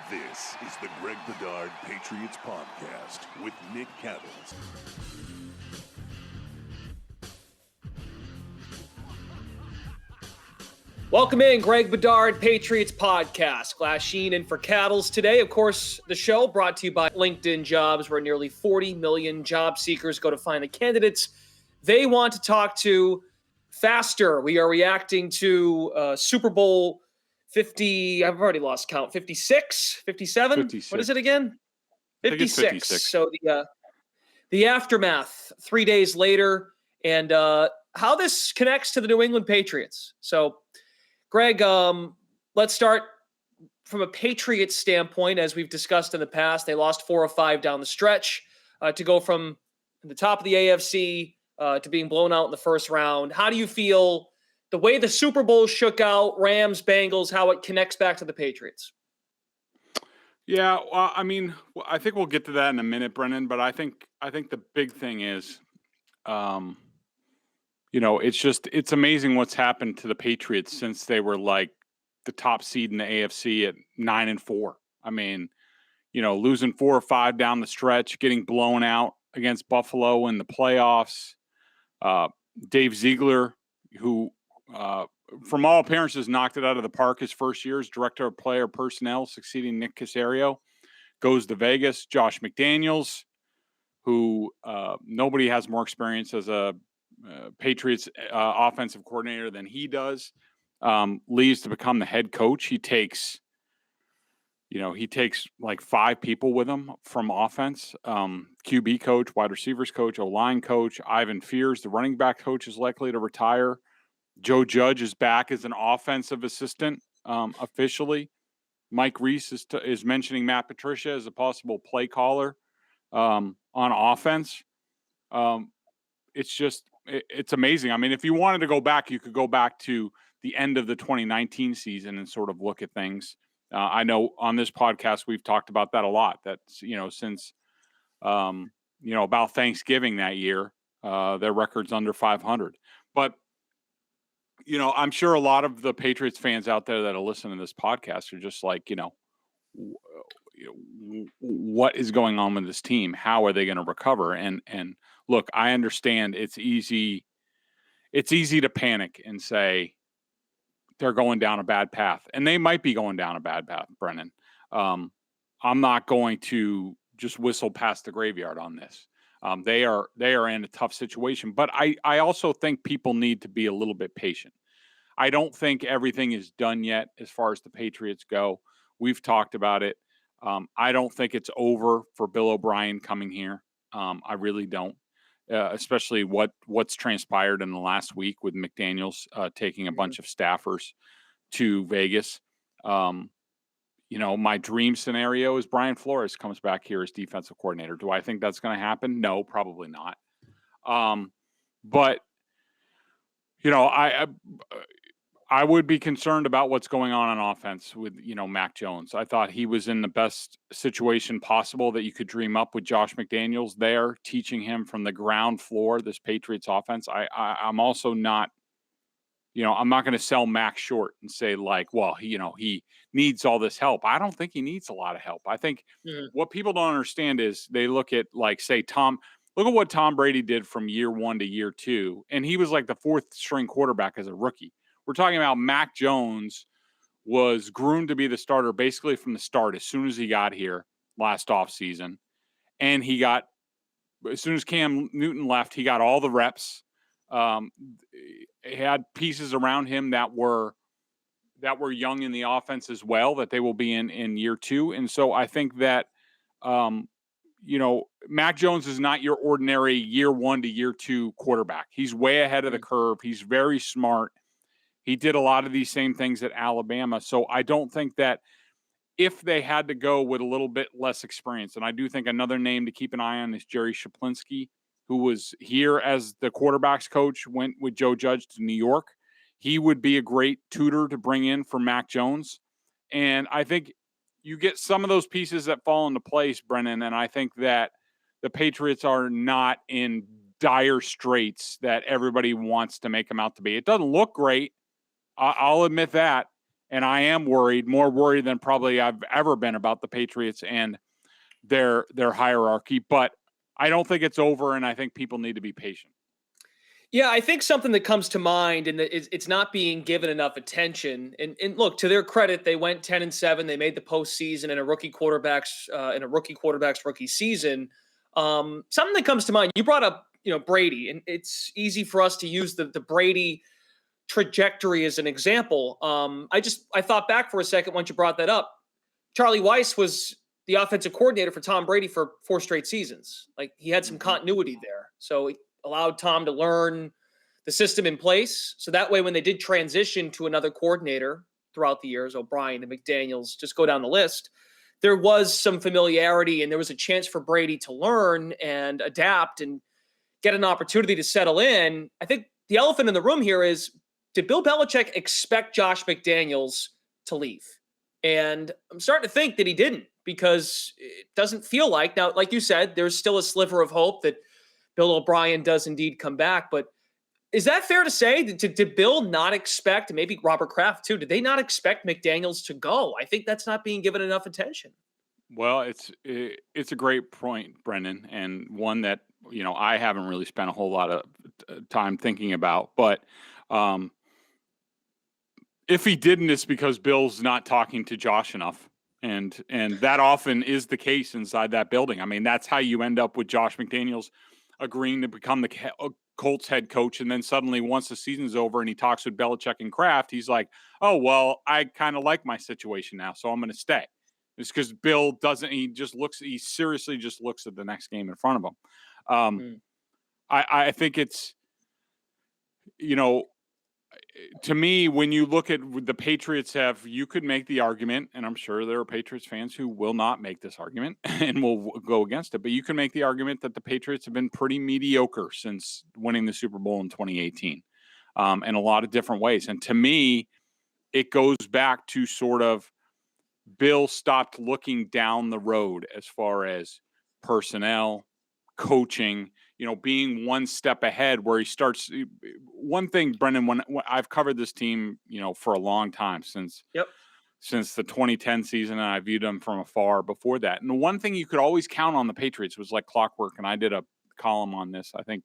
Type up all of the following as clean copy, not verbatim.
This is the Greg Bedard Patriots Podcast with Nick Cattles. Welcome in, Greg Bedard Patriots Podcast. Glasheen in for Cattles today. Of course, the show brought to you by LinkedIn Jobs, where nearly 40 million job seekers go to find the candidates they want to talk to faster. We are reacting to Super Bowl 50, I've already lost count, 56, 57? 56. What is it again? 56. 56. So the aftermath 3 days later, and how this connects to the New England Patriots. So, Greg, let's start from a Patriots standpoint. As we've discussed in the past, they lost 4 of 5 down the stretch to go from the top of the AFC to being blown out in the first round. How do you feel the way the Super Bowl shook out, Rams, Bengals, how it connects back to the Patriots? Yeah, well, I mean, I think we'll get to that in a minute, Brendan. But I think the big thing is, it's amazing what's happened to the Patriots since they were like the top seed in the AFC at 9-4. I mean, losing 4 or 5 down the stretch, getting blown out against Buffalo in the playoffs. Dave Ziegler, who from all appearances knocked it out of the park his first year as director of player personnel, succeeding Nick Caserio, goes to Vegas. Josh McDaniels, who nobody has more experience as a Patriots offensive coordinator than he does, leaves to become the head coach. He takes like 5 people with him from offense, QB coach, wide receivers coach, O-line coach. Ivan Fears, the running back coach, is likely to retire. Joe Judge is back as an offensive assistant officially. Mike Reese is mentioning Matt Patricia as a possible play caller on offense. It's amazing. I mean, if you wanted to go back, you could go back to the end of the 2019 season and sort of look at things. I know on this podcast we've talked about that a lot. That's since about Thanksgiving that year, their record's under 500. But I'm sure a lot of the Patriots fans out there that are listening to this podcast are just like, what is going on with this team? How are they going to recover? And look, I understand it's easy to panic and say they're going down a bad path, and they might be going down a bad path, Brennan. I'm not going to just whistle past the graveyard on this. They are in a tough situation, but I also think people need to be a little bit patient. I don't think everything is done yet as far as the Patriots go. We've talked about it. I don't think it's over for Bill O'Brien coming here. I really don't, especially what's transpired in the last week with McDaniels taking a bunch of staffers to Vegas. My dream scenario is Brian Flores comes back here as defensive coordinator. Do I think that's going to happen? No, probably not. But I would be concerned about what's going on offense with, Mac Jones. I thought he was in the best situation possible that you could dream up with Josh McDaniels there, teaching him from the ground floor, this Patriots offense. I'm also not, I'm not going to sell Mac short and say like, well, he needs all this help. I don't think he needs a lot of help. I think what people don't understand is they look at like, say, look at what Tom Brady did from year 1 to year 2. And he was like the 4th string quarterback as a rookie. We're talking about Mac Jones was groomed to be the starter basically from the start as soon as he got here last offseason. And as soon as Cam Newton left, he got all the reps. He had pieces around him that were young in the offense as well, that they will be in year 2. And so I think that, Mac Jones is not your ordinary year 1 to year 2 quarterback. He's way ahead of the curve. He's very smart. He did a lot of these same things at Alabama. So I don't think that if they had to go with a little bit less experience, and I do think another name to keep an eye on is Jerry Shaplinski, who was here as the quarterback's coach, went with Joe Judge to New York. He would be a great tutor to bring in for Mac Jones. And I think you get some of those pieces that fall into place, Brennan, and I think that the Patriots are not in dire straits that everybody wants to make them out to be. It doesn't look great. I'll admit that. And I am worried, more worried than probably I've ever been about the Patriots and their hierarchy. But I don't think it's over, and I think people need to be patient. Yeah, I think something that comes to mind, and it's not being given enough attention. And look, to their credit, they went 10-7. They made the postseason in a rookie quarterback's rookie season. Something that comes to mind. You brought up, Brady, and it's easy for us to use the Brady trajectory as an example. I thought back for a second once you brought that up. Charlie Weiss was the offensive coordinator for Tom Brady for 4 straight seasons. Like, he had some continuity there. So it allowed Tom to learn the system in place. So that way, when they did transition to another coordinator throughout the years, O'Brien and McDaniels, just go down the list, there was some familiarity and there was a chance for Brady to learn and adapt and get an opportunity to settle in. I think the elephant in the room here is, did Bill Belichick expect Josh McDaniels to leave? And I'm starting to think that he didn't, because it doesn't feel like, now, like you said, there's still a sliver of hope that Bill O'Brien does indeed come back. But is that fair to say? Did Bill not expect, and maybe Robert Kraft too, did they not expect McDaniels to go? I think that's not being given enough attention. Well, it's a great point, Brendan, and one that, I haven't really spent a whole lot of time thinking about. But if he didn't, it's because Bill's not talking to Josh enough. And that often is the case inside that building. I mean, that's how you end up with Josh McDaniels agreeing to become the Colts head coach. And then suddenly, once the season's over and he talks with Belichick and Kraft, he's like, oh, well, I kind of like my situation now, so I'm going to stay. It's because Bill doesn't, he seriously just looks at the next game in front of him. I think it's, to me, when you look at the Patriots you could make the argument, and I'm sure there are Patriots fans who will not make this argument and will go against it, but you can make the argument that the Patriots have been pretty mediocre since winning the Super Bowl in 2018 in a lot of different ways. And to me, it goes back to sort of Bill stopped looking down the road as far as personnel, coaching, being one step ahead, where he starts. One thing, Brendan, when I've covered this team, for a long time, since the 2010 season, and I viewed them from afar before that. And the one thing you could always count on the Patriots was like clockwork. And I did a column on this, I think,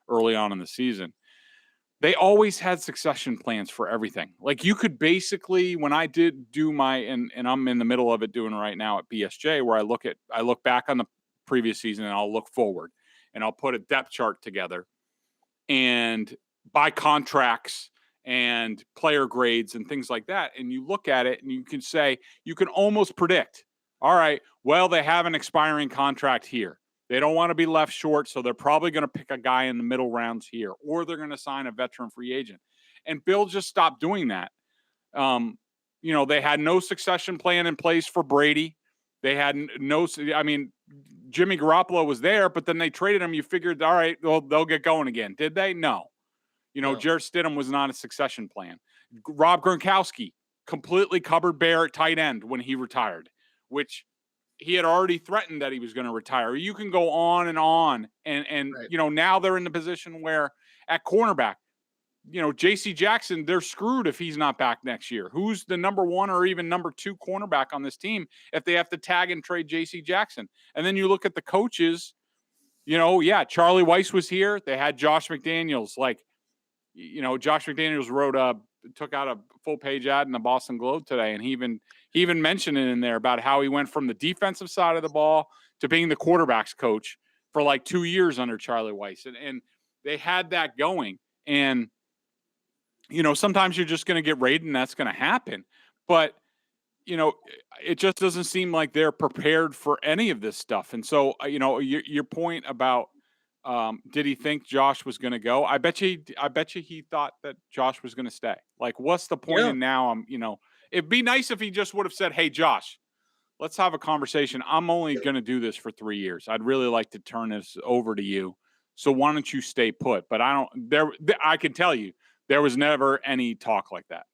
early on in the season. They always had succession plans for everything. Like, you could basically, when I did do and I'm in the middle of it doing right now at BSJ, where I look back on the previous season and I'll look forward. And I'll put a depth chart together and by contracts and player grades and things like that. And you look at it and you can almost predict, all right, well, they have an expiring contract here. They don't want to be left short, so they're probably going to pick a guy in the middle rounds here, or they're going to sign a veteran free agent. And Bill just stopped doing that. They had no succession plan in place for Brady. They had Jimmy Garoppolo was there, but then they traded him. You figured, all right, well, they'll get going again. Did they? No. No. Jarrett Stidham was not a succession plan. Rob Gronkowski completely covered bare at tight end when he retired, which he had already threatened that he was going to retire. You can go on and on. And right. Now they're in the position where at cornerback, J.C. Jackson, they're screwed if he's not back next year. Who's the number 1 or even number 2 cornerback on this team if they have to tag and trade J.C. Jackson? And then you look at the coaches, Charlie Weiss was here. They had Josh McDaniels. Josh McDaniels took out a full-page ad in the Boston Globe today, and he even mentioned it in there about how he went from the defensive side of the ball to being the quarterback's coach for like 2 years under Charlie Weiss. And they had that going. And sometimes you're just going to get raided and that's going to happen. But, it just doesn't seem like they're prepared for any of this stuff. And so, your point about did he think Josh was going to go? I bet you he thought that Josh was going to stay. Like, what's the point? And now it'd be nice if he just would have said, hey, Josh, let's have a conversation. I'm only going to do this for 3 years. I'd really like to turn this over to you. So why don't you stay put? But I can tell you, there was never any talk like that.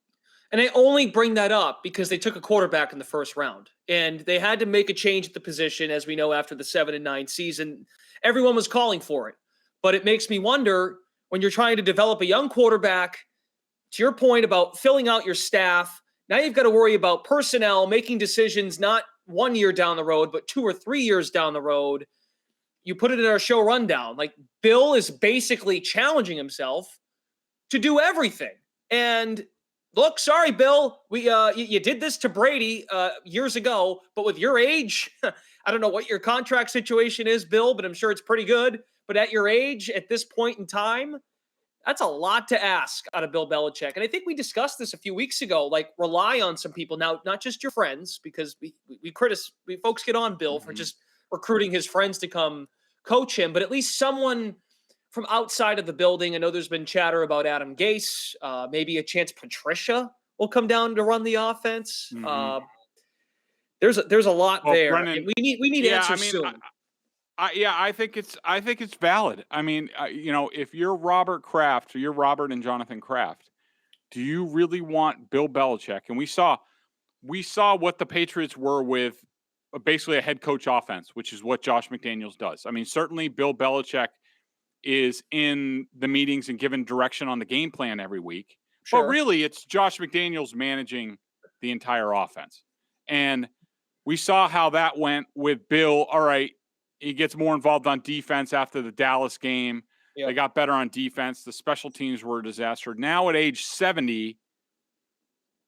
And I only bring that up because they took a quarterback in the first round. And they had to make a change at the position, as we know, after the 7-9 season. Everyone was calling for it. But it makes me wonder, when you're trying to develop a young quarterback, to your point about filling out your staff, Now you've got to worry about personnel, making decisions not 1 year down the road, but 2 or 3 years down the road. You put it in our show rundown. Like, Bill is basically challenging himself to do everything. And look, sorry, Bill, you did this to Brady years ago, but with your age, I don't know what your contract situation is, Bill, but I'm sure it's pretty good. But at your age, at this point in time, that's a lot to ask out of Bill Belichick. And I think we discussed this a few weeks ago, like rely on some people. Now, not just your friends, because we folks get on Bill for just recruiting his friends to come coach him, but at least someone from outside of the building. I know there's been chatter about Adam Gase, maybe a chance Patricia will come down to run the offense. There's a lot there. Brendan, we need answers soon. I think it's valid. I mean, if you're Robert Kraft or you're Robert and Jonathan Kraft, do you really want Bill Belichick? And we saw what the Patriots were with basically a head coach offense, which is what Josh McDaniels does. I mean, certainly Bill Belichick is in the meetings and giving direction on the game plan every week. Sure. But really, it's Josh McDaniels managing the entire offense. And we saw how that went with Bill. All right, he gets more involved on defense after the Dallas game. Yep. They got better on defense. The special teams were a disaster. Now at age 70,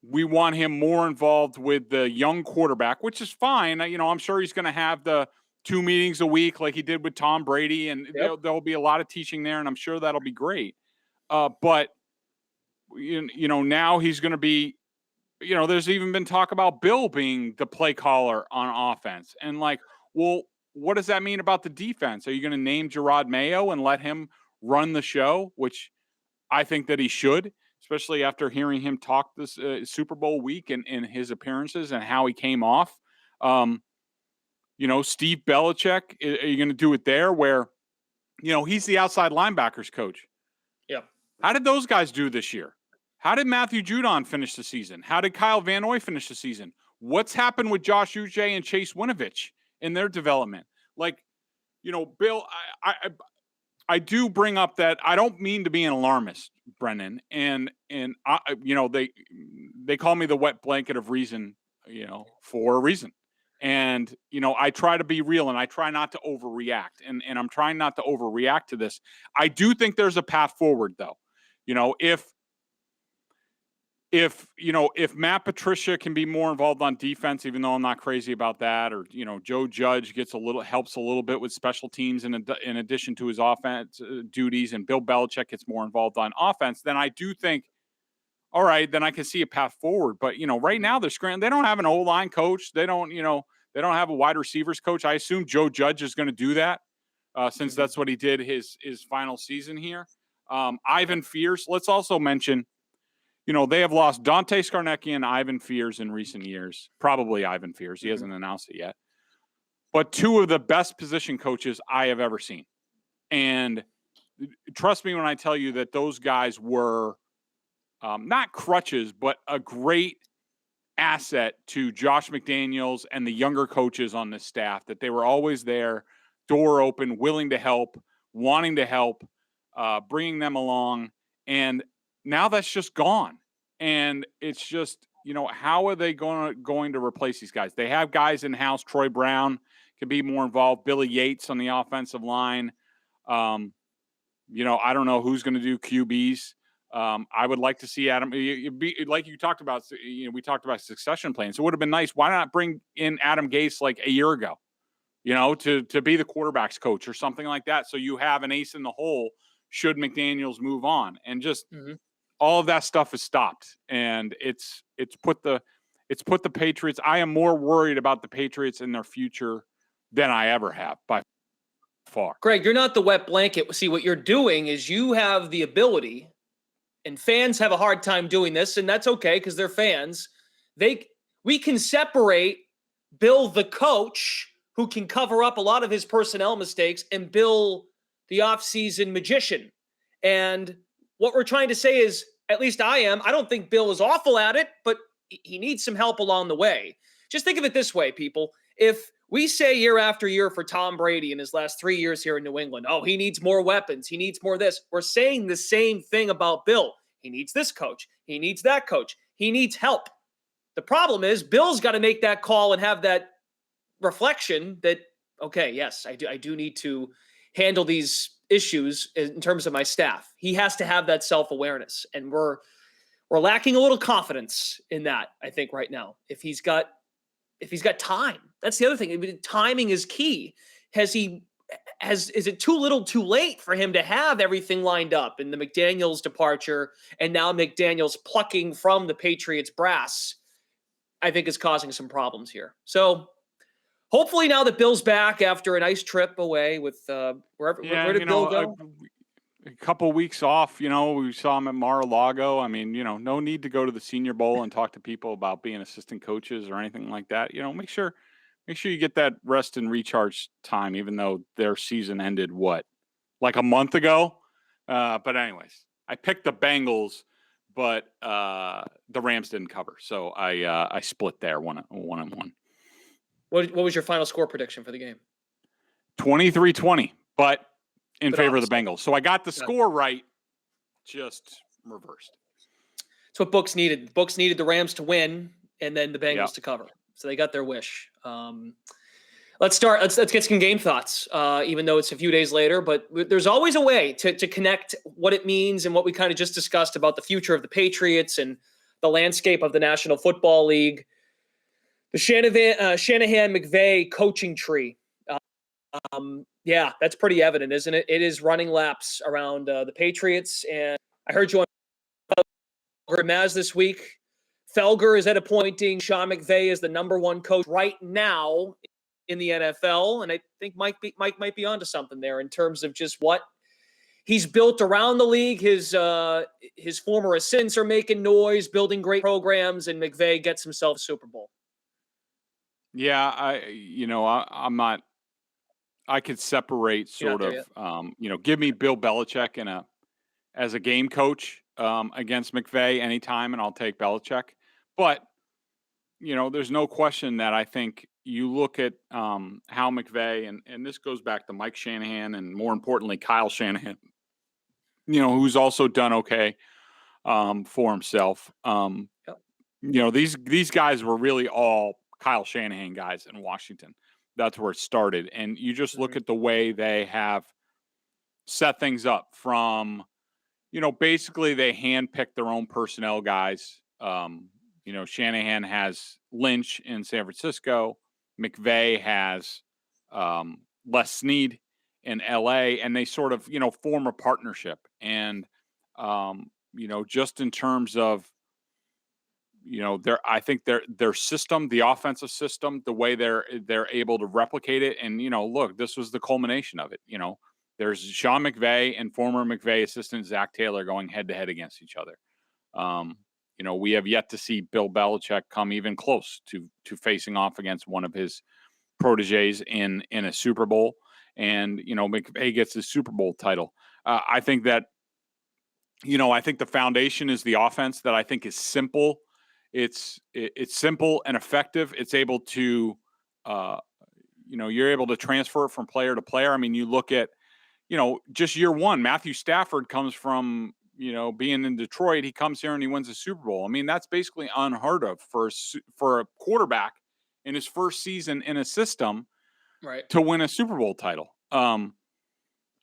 we want him more involved with the young quarterback, which is fine. I'm sure he's going to have the 2 meetings a week like he did with Tom Brady, and there'll be a lot of teaching there, and I'm sure that'll be great. But now he's going to be, there's even been talk about Bill being the play caller on offense. And well, what does that mean about the defense? Are you going to name Gerard Mayo and let him run the show, which I think that he should, especially after hearing him talk this Super Bowl week and his appearances and how he came off. Steve Belichick, are you going to do it there where, he's the outside linebackers coach? Yeah. How did those guys do this year? How did Matthew Judon finish the season? How did Kyle Van Noy finish the season? What's happened with Josh Uche and Chase Winovich in their development? Bill, I do bring up that I don't mean to be an alarmist, Brendan, and they call me the wet blanket of reason, for a reason. And, I try to be real and I try not to overreact, and I'm trying not to overreact to this. I do think there's a path forward though. If Matt Patricia can be more involved on defense, even though I'm not crazy about that, or, Joe Judge helps a little bit with special teams in addition to his offense duties, and Bill Belichick gets more involved on offense, then I do think, all right, then I can see a path forward. But, right now they're scrambling. They don't have an O-line coach. They don't have a wide receivers coach. I assume Joe Judge is going to do that since that's what he did his final season here. Ivan Fears, let's also mention, they have lost Dante Scarnecchia and Ivan Fears in recent years. Probably Ivan Fears. He hasn't announced it yet. But 2 of the best position coaches I have ever seen. And trust me when I tell you that those guys were not crutches, but a great asset to Josh McDaniels and the younger coaches on this staff, that they were always there, door open, willing to help, wanting to help, bringing them along. And now that's just gone. And it's just, how are they going to replace these guys? They have guys in-house. Troy Brown can be more involved. Billy Yates on the offensive line. I don't know who's going to do QBs. I would like to see Adam, like you talked about, we talked about succession plans. So it would have been nice. Why not bring in Adam Gase like a year ago, to be the quarterback's coach or something like that. So you have an ace in the hole should McDaniels move on, and just all of that stuff is stopped. And it's put the Patriots. I am more worried about the Patriots and their future than I ever have by far. Greg, you're not the wet blanket. See, what you're doing is you have the ability, and fans have a hard time doing this, and that's okay because they're fans. We can separate Bill the coach, who can cover up a lot of his personnel mistakes, and Bill the offseason magician. And what we're trying to say is, at least I don't think Bill is awful at it, but he needs some help along the way. Just think of it this way, people. If we say year after year for Tom Brady in his last 3 years here in New England, oh, he needs more weapons, he needs more this. We're saying the same thing about Bill. He needs this coach. He needs that coach. He needs help. The problem is Bill's got to make that call and have that reflection that, okay, yes, I do need to handle these issues in terms of my staff. He has to have that self-awareness, and we're lacking a little confidence in that, I think, right now. If he's got time, that's the other thing. I mean, timing is key. Is it too little too late for him to have everything lined up, and the McDaniels departure and now McDaniels plucking from the Patriots brass, I think is causing some problems here. So hopefully now that Bill's back after a nice trip away with where did Bill go? A couple weeks off, we saw him at Mar-a-Lago. I mean, no need to go to the Senior Bowl and talk to people about being assistant coaches or anything like that. Make sure you get that rest and recharge time, even though their season ended, like a month ago? But anyways, I picked the Bengals, but the Rams didn't cover. So I split there, one and one. What was your final score prediction for the game? 23-20, but in favor of the Bengals. So I got the score right, just reversed. That's what books needed. Books needed the Rams to win and then the Bengals to cover. So they got their wish. Let's get some game thoughts, even though it's a few days later. But there's always a way to connect what it means and what we kind of just discussed about the future of the Patriots and the landscape of the National Football League. The Shanahan McVay coaching tree. Yeah, that's pretty evident, isn't it? It is running laps around the Patriots. And I heard you on Maz this week. Felger is appointing Sean McVay as the number one coach right now in the NFL. And I think Mike might be onto something there in terms of just what he's built around the league. His former assistants are making noise, building great programs, and McVay gets himself a Super Bowl. Yeah, I'm not. I could separate sort of, give me Bill Belichick as a game coach against McVay anytime, and I'll take Belichick. But, there's no question that I think you look at how McVay, and this goes back to Mike Shanahan and more importantly, Kyle Shanahan, who's also done okay for himself. These guys were really all Kyle Shanahan guys in Washington. That's where it started. And you just look at the way they have set things up from, basically they handpick their own personnel guys. Shanahan has Lynch in San Francisco. McVay has Les Snead in LA, and they sort of, form a partnership. And, just in terms of, I think their system, the offensive system, the way they're able to replicate it. And, look, this was the culmination of it. There's Sean McVay and former McVay assistant Zach Taylor going head to head against each other. We have yet to see Bill Belichick come even close to facing off against one of his proteges in a Super Bowl. And, McVay gets his Super Bowl title. I think that, I think the foundation is the offense that I think is simple. It's simple and effective. It's able to, you're able to transfer it from player to player. I mean, you look at, just year one, Matthew Stafford comes from, being in Detroit. He comes here and he wins a Super Bowl. I mean, that's basically unheard of for a quarterback in his first season in a system, right, to win a Super Bowl title. I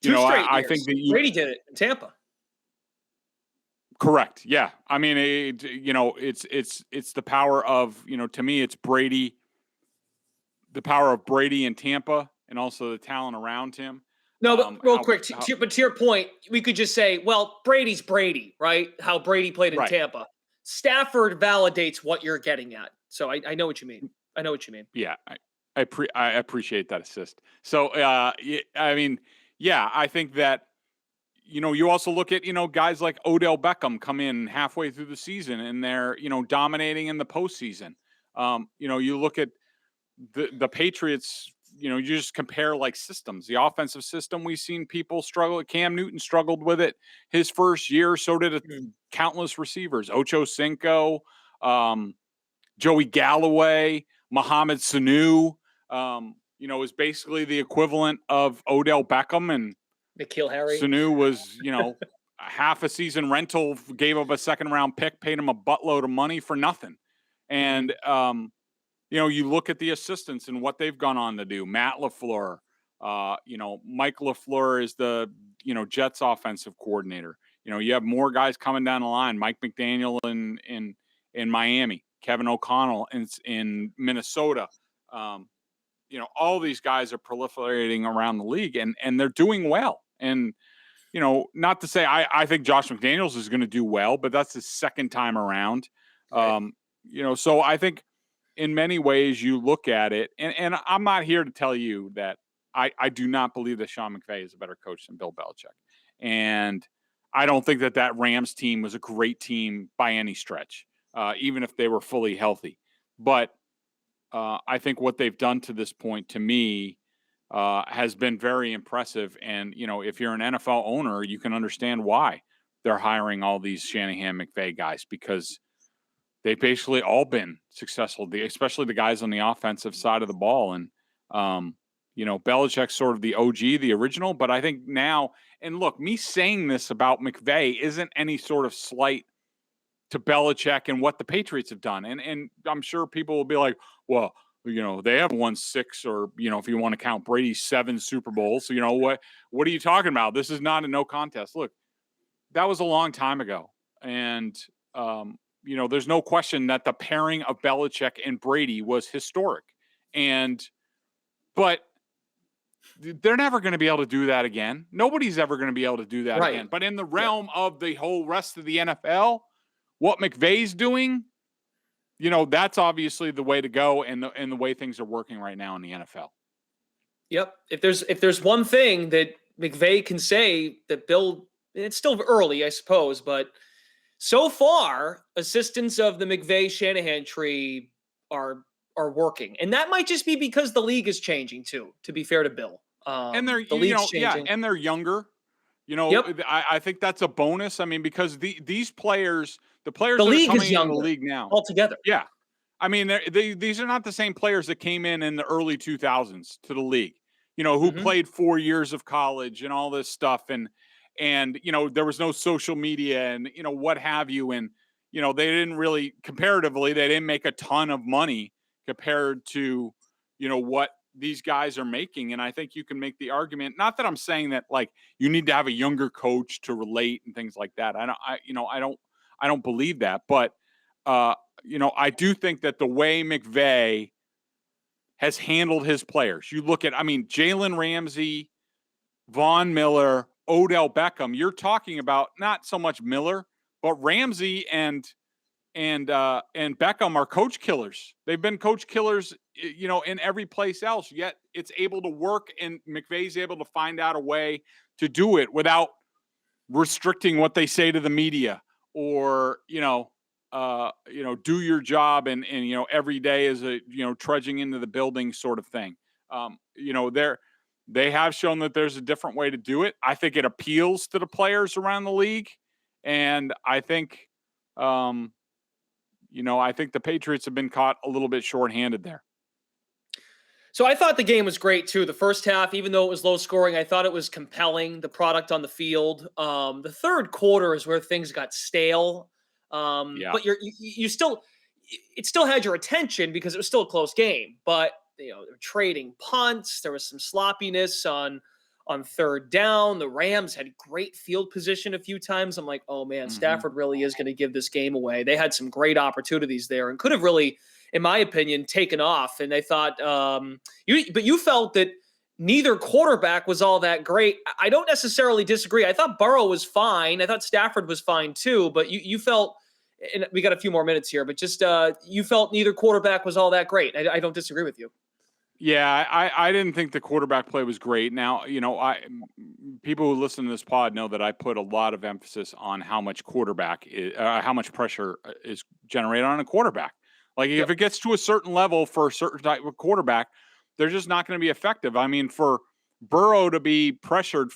think that Brady did it in Tampa. Correct. Yeah. I mean, it's the power of, to me, it's Brady, the power of Brady in Tampa and also the talent around him. No, but real quick, to your point, we could just say, well, Brady's Brady, right? How Brady played in Tampa. Stafford validates what you're getting at. So I know what you mean. Yeah. I appreciate that assist. So, I think that, you also look at, guys like Odell Beckham come in halfway through the season and they're, dominating in the postseason. You look at the Patriots, you just compare like systems. The offensive system, we've seen people struggle. Cam Newton struggled with it his first year. So did countless receivers. Ocho Cinco, Joey Galloway, Mohamed Sanu, is basically the equivalent of Odell Beckham, and N'Keal Harry. Sanu was, half a season rental, gave up a second round pick, paid him a buttload of money for nothing. And, you look at the assistants and what they've gone on to do. Matt LaFleur, Mike LaFleur is the, Jets offensive coordinator. You have more guys coming down the line. Mike McDaniel in Miami, Kevin O'Connell in Minnesota. All these guys are proliferating around the league and they're doing well. And, not to say I think Josh McDaniels is going to do well, but that's his second time around. Right. So I think in many ways you look at it, and I'm not here to tell you that I do not believe that Sean McVay is a better coach than Bill Belichick. And I don't think that Rams team was a great team by any stretch, even if they were fully healthy. But I think what they've done to this point, to me, has been very impressive. And, if you're an NFL owner, you can understand why they're hiring all these Shanahan McVay guys, because they've basically all been successful, especially the guys on the offensive side of the ball. And, Belichick's sort of the OG, the original. But I think now, and look, me saying this about McVay isn't any sort of slight to Belichick and what the Patriots have done. And I'm sure people will be like, well, they have won 6 or, if you want to count Brady's 7 Super Bowls. So, what are you talking about? This is not a no contest. Look, that was a long time ago. And, there's no question that the pairing of Belichick and Brady was historic. But they're never going to be able to do that again. Nobody's ever going to be able to do that again. But in the realm of the whole rest of the NFL, what McVay's doing, that's obviously the way to go, and the way things are working right now in the NFL. Yep. If there's one thing that McVay can say that Bill, it's still early, I suppose, but so far, assistants of the McVay-Shanahan tree are working, and that might just be because the league is changing too. To be fair to Bill, and they're changing. and they're younger. Yep. I think that's a bonus. I mean, because these players, the players the that league are coming is younger in the league now altogether. Yeah. I mean, these are not the same players that came in the early 2000s to the league, who played 4 years of college and all this stuff. And there was no social media and, what have you. And, they didn't really, comparatively, they didn't make a ton of money compared to, what these guys are making. And I think you can make the argument, not that I'm saying that like you need to have a younger coach to relate and things like that. I don't believe that, but I do think that the way McVay has handled his players, you look at, Jalen Ramsey, Von Miller, Odell Beckham, you're talking about not so much Miller, but Ramsey and Beckham are coach killers. They've been coach killers, in every place else, yet it's able to work, and McVay's able to find out a way to do it without restricting what they say to the media or, do your job and every day is a, trudging into the building sort of thing. They have shown that there's a different way to do it. I think it appeals to the players around the league. And I think, I think the Patriots have been caught a little bit shorthanded there. So I thought the game was great too. The first half, even though it was low scoring, I thought it was compelling, the product on the field. The third quarter is where things got stale. But you still, it still had your attention because it was still a close game, but they were trading punts. There was some sloppiness on third down. The Rams had great field position a few times. I'm like, oh man, Stafford really is going to give this game away. They had some great opportunities there and could have really, in my opinion, taken off. And they thought, but you felt that neither quarterback was all that great. I don't necessarily disagree. I thought Burrow was fine. I thought Stafford was fine too, but you felt, and we got a few more minutes here, but just you felt neither quarterback was all that great. I don't disagree with you. Yeah, I didn't think the quarterback play was great. Now, people who listen to this pod know that I put a lot of emphasis on how much how much pressure is generated on a quarterback. Like if it gets to a certain level for a certain type of quarterback, they're just not going to be effective. I mean, for Burrow to be pressured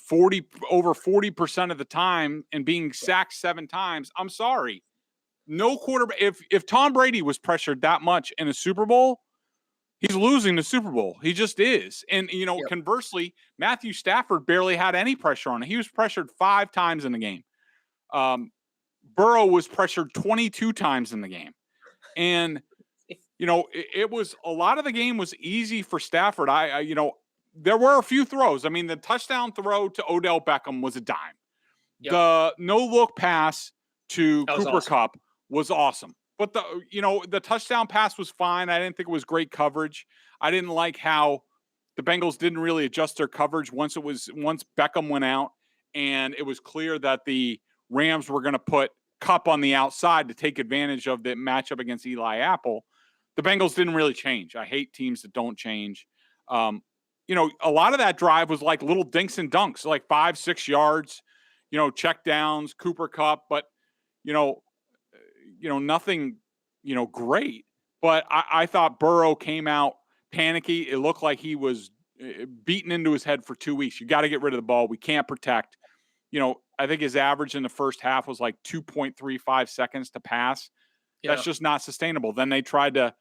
over 40% of the time and being sacked 7 times, I'm sorry. No quarterback. If Tom Brady was pressured that much in a Super Bowl, he's losing the Super Bowl. He just is. And, conversely, Matthew Stafford barely had any pressure on him. He was pressured 5 times in the game. Burrow was pressured 22 times in the game. And, it was a lot of the game was easy for Stafford. There were a few throws. I mean, the touchdown throw to Odell Beckham was a dime. Yep. The no-look pass to Cooper Kupp was awesome. But the touchdown pass was fine. I didn't think it was great coverage. I didn't like how the Bengals didn't really adjust their coverage once Beckham went out, and it was clear that the Rams were going to put Kupp on the outside to take advantage of the matchup against Eli Apple. The Bengals didn't really change. I hate teams that don't change. A lot of that drive was like little dinks and dunks, like 5-6 yards, check downs, Cooper Kupp, but nothing, great. But I thought Burrow came out panicky. It looked like he was beaten into his head for 2 weeks. You got to get rid of the ball. We can't protect. I think his average in the first half was like 2.35 seconds to pass. Yeah. That's just not sustainable. Then they tried to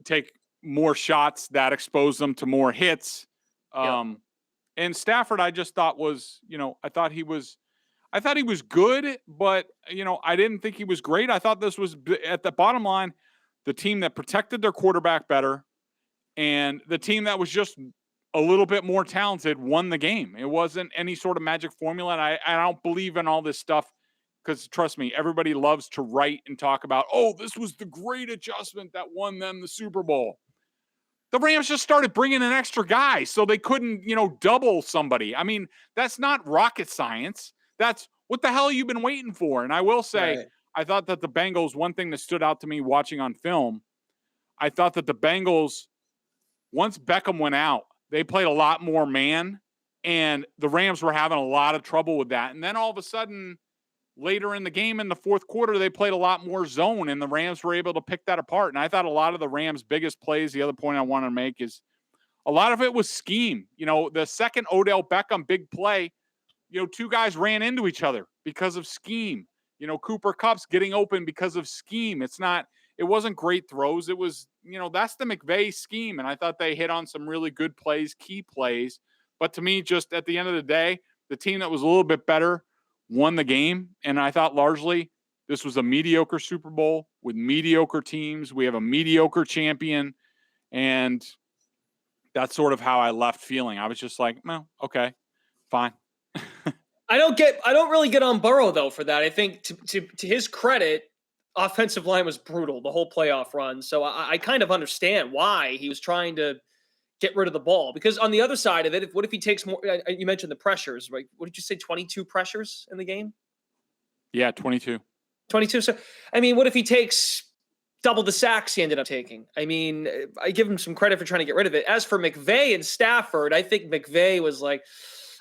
take more shots that exposed them to more hits. And Stafford, I just thought was, I thought he was good, but I didn't think he was great. I thought this was, at the bottom line, the team that protected their quarterback better and the team that was just a little bit more talented won the game. It wasn't any sort of magic formula. And I don't believe in all this stuff because, trust me, everybody loves to write and talk about, this was the great adjustment that won them the Super Bowl. The Rams just started bringing in extra guys so they couldn't, double somebody. I mean, that's not rocket science. That's what the hell you've been waiting for. And I will say, right. I thought that the Bengals, one thing that stood out to me watching on film, I thought that the Bengals, once Beckham went out, they played a lot more man, and the Rams were having a lot of trouble with that. And then all of a sudden, later in the game, in the fourth quarter, they played a lot more zone, and the Rams were able to pick that apart. And I thought a lot of the Rams' biggest plays, the other point I want to make is a lot of it was scheme. The second Odell Beckham big play, two guys ran into each other because of scheme. Cooper Kupp's getting open because of scheme. It wasn't great throws. It was, that's the McVay scheme. And I thought they hit on some really good plays, key plays. But to me, just at the end of the day, the team that was a little bit better won the game. And I thought largely this was a mediocre Super Bowl with mediocre teams. We have a mediocre champion. And that's sort of how I left feeling. I was just like, well, okay, fine. I don't really get on Burrow though for that. I think to his credit, offensive line was brutal the whole playoff run. So I kind of understand why he was trying to get rid of the ball, because on the other side of it, what if he takes more? You mentioned the pressures, right? What did you say? 22 pressures in the game? Yeah, 22. 22. So, what if he takes double the sacks he ended up taking? I give him some credit for trying to get rid of it. As for McVay and Stafford, I think McVay was like,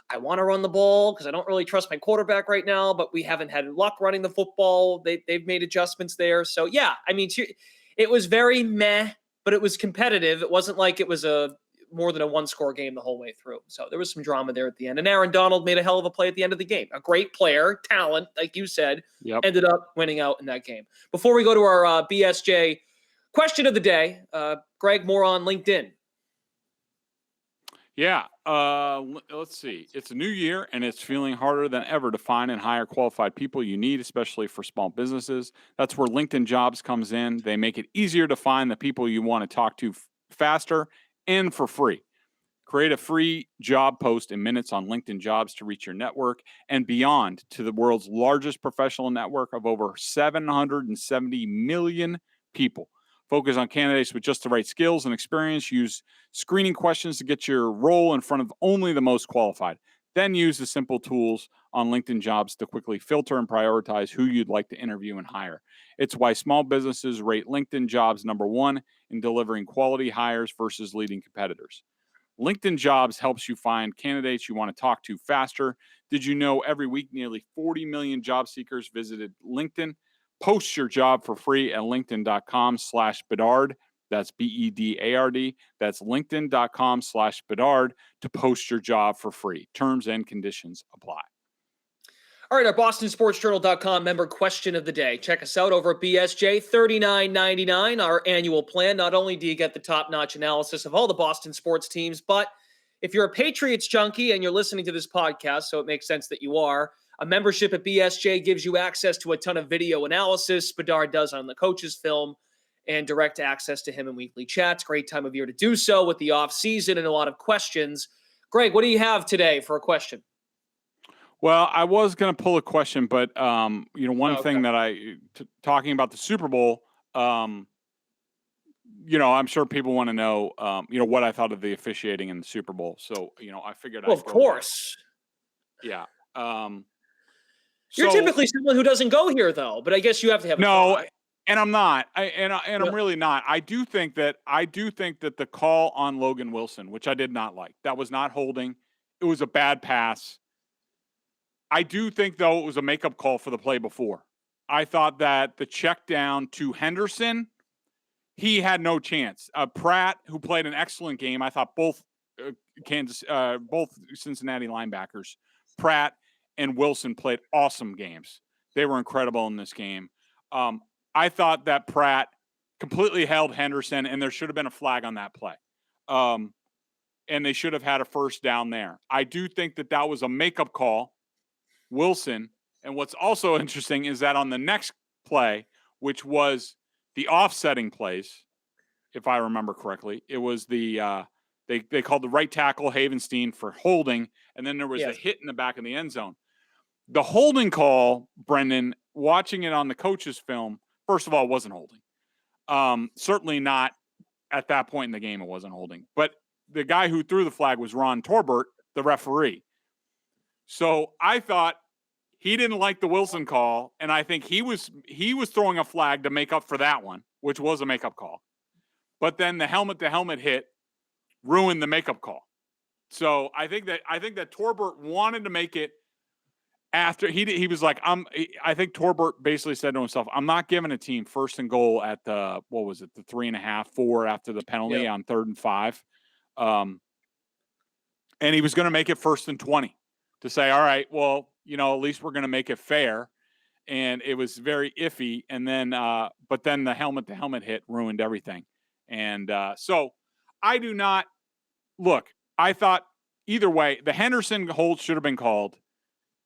I want to run the ball because I don't really trust my quarterback right now, but we haven't had luck running the football. They've made adjustments there. So, yeah, it was very meh, but it was competitive. It wasn't like it was more than a one-score game the whole way through. So there was some drama there at the end. And Aaron Donald made a hell of a play at the end of the game. A great player, talent, like you said, ended up winning out in that game. Before we go to our BSJ question of the day, Greg, more on LinkedIn. Yeah. Let's see. It's a new year, and it's feeling harder than ever to find and hire qualified people you need, especially for small businesses. That's where LinkedIn Jobs comes in. They make it easier to find the people you want to talk to faster and for free. Create a free job post in minutes on LinkedIn Jobs to reach your network and beyond to the world's largest professional network of over 770 million people. Focus on candidates with just the right skills and experience. Use screening questions to get your role in front of only the most qualified. Then use the simple tools on LinkedIn Jobs to quickly filter and prioritize who you'd like to interview and hire. It's why small businesses rate LinkedIn Jobs number one in delivering quality hires versus leading competitors. LinkedIn Jobs helps you find candidates you want to talk to faster. Did you know every week nearly 40 million job seekers visited LinkedIn? Post your job for free at linkedin.com/Bedard. That's BEDARD. That's linkedin.com/Bedard to post your job for free. Terms and conditions apply. All right, our BostonSportsJournal.com member question of the day. Check us out over at BSJ, $39.99, our annual plan. Not only do you get the top-notch analysis of all the Boston sports teams, but if you're a Patriots junkie and you're listening to this podcast, so it makes sense that you are, a membership at BSJ gives you access to a ton of video analysis Bedard does on the coach's film, and direct access to him in weekly chats. Great time of year to do so with the off season and a lot of questions. Greg, what do you have today for a question? Well, I was going to pull a question, but one thing that talking about the Super Bowl, I'm sure people want to know, what I thought of the officiating in the Super Bowl. So, I figured. Well, of course. Yeah. You're typically someone who doesn't go here, though. But I guess you have to have. And I'm not. I'm really not. I do think that the call on Logan Wilson, which I did not like, that was not holding. It was a bad pass. I do think, though, it was a makeup call for the play before. I thought that the check down to Henderson, he had no chance. Pratt, who played an excellent game, I thought both Cincinnati linebackers, Pratt and Wilson, played awesome games. They were incredible in this game. I thought that Pratt completely held Henderson, and there should have been a flag on that play. And they should have had a first down there. I do think that was a makeup call. Wilson. And what's also interesting is that on the next play, which was the offsetting plays, if I remember correctly, it was the they called the right tackle Havenstein for holding, and then there was a hit in the back of the end zone. The holding call, Brendan, watching it on the coach's film, first of all, wasn't holding. Certainly not at that point in the game, it wasn't holding. But the guy who threw the flag was Ron Torbert, the referee. So I thought he didn't like the Wilson call, and I think he was throwing a flag to make up for that one, which was a makeup call. But then the helmet-to-helmet hit ruined the makeup call. So I think that Torbert wanted to make it after he was like, I think Torbert basically said to himself, I'm not giving a team first and goal at the 3.5, 4 after the penalty on 3rd and 5. And he was going to make it 1st and 20. To say, all right, well, at least we're going to make it fair. And it was very iffy. And then, but then the helmet-to-helmet hit ruined everything. And so I do not look. I thought either way, the Henderson hold should have been called.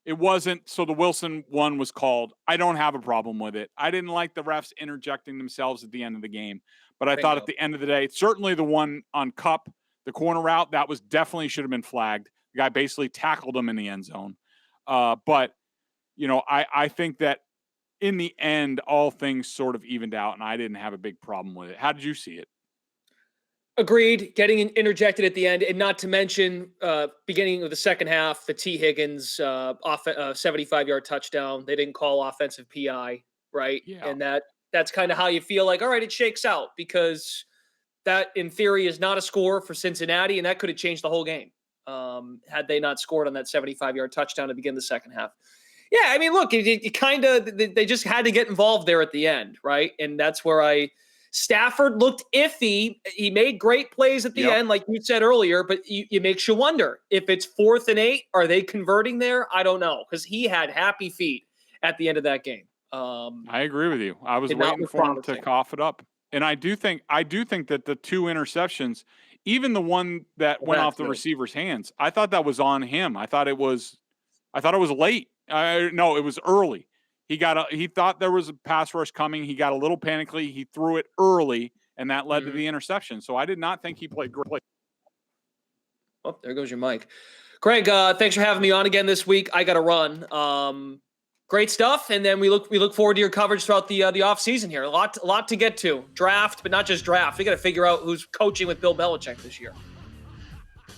It wasn't. So the Wilson one was called. I don't have a problem with it. I didn't like the refs interjecting themselves at the end of the game. But I thought at the end of the day, certainly the one on Cup, the corner route, that was definitely should have been flagged. The guy basically tackled him in the end zone. But, I think that in the end, all things sort of evened out, and I didn't have a big problem with it. How did you see it? Agreed. Getting interjected at the end, and not to mention beginning of the second half, the T. Higgins 75-yard touchdown. They didn't call offensive PI, right? Yeah. And that's kind of how you feel like, all right, it shakes out, because that, in theory, is not a score for Cincinnati, and that could have changed the whole game. Had they not scored on that 75-yard touchdown to begin the second half. Yeah, I mean, look, they just had to get involved there at the end, right? And that's where Stafford looked iffy. He made great plays at the end, like you said earlier, but it makes you wonder, if it's 4th and 8, are they converting there? I don't know, because he had happy feet at the end of that game. I agree with you. I was waiting for him to cough it up. And I do think that the 2 interceptions, even the one that went off the receiver's hands, I thought that was on him. I thought it was late. No, it was early. He thought there was a pass rush coming. He got a little panicky. He threw it early, and that led to the interception. So I did not think he played great. Oh, there goes your mic. Greg, thanks for having me on again this week. I got to run. Great stuff, and then we look forward to your coverage throughout the off season here. A lot to get to. Draft, but not just draft. We got to figure out who's coaching with Bill Belichick this year.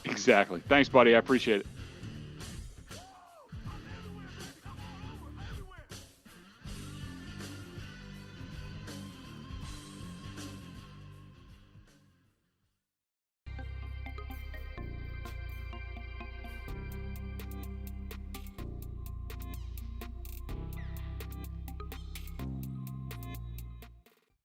Exactly. Thanks, buddy. I appreciate it.